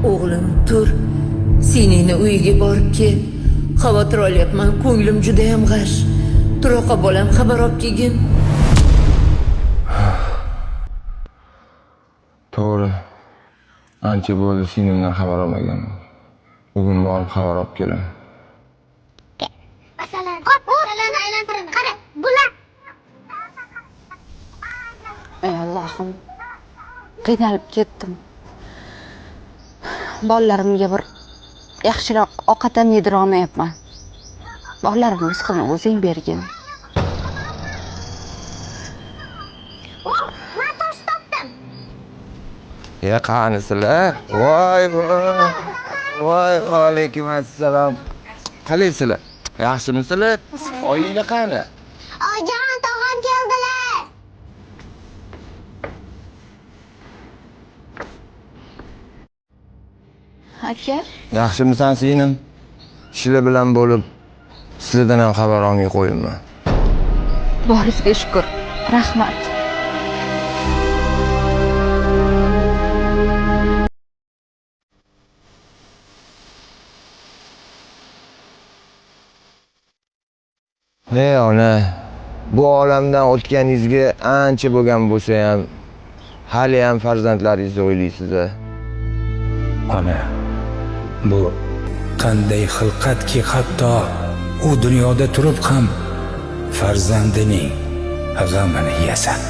O'g'lim, tur. Siningni uyiga borib kel. Xavotir olyapman, ko'nglim juda ham g'ash. Turoqa bolam xabar olib kelgin. To'g'ri. Ancha bo'ldi sinimdan xabar olmaganman. Bugun borib xabar olib kelaman. Masalan, masalani aylantirib qara. Bular. Ey Allohim. Qiynalib ketdim. Bolalarimga bir yaxshiroq ovqat ham yedira olmayapman. Bolalarimni rizqini o'zing bergin. Men tosh topdim. Ya qanisizlar? Voy. Voy, alaykum assalom. Qalaysizlar? Yaxshimisizlar? Oila qani? Oyijon, tog'am keldilar. Aka, Yaxshimisan sinim? Ishlar bilan bo'lib, sizlardan ham xabar olmay qo'yibman. boringizga shukr. Rahmat. Ey ona, bu olamdan o'tganingizga ancha bo'lgan bo'lsa ham, hali ham farzandlaringizni o'ylaysiz-a? Ona, bu qanday xilqatki hatto u dunyoda turib ham farzandining g'amini yesan.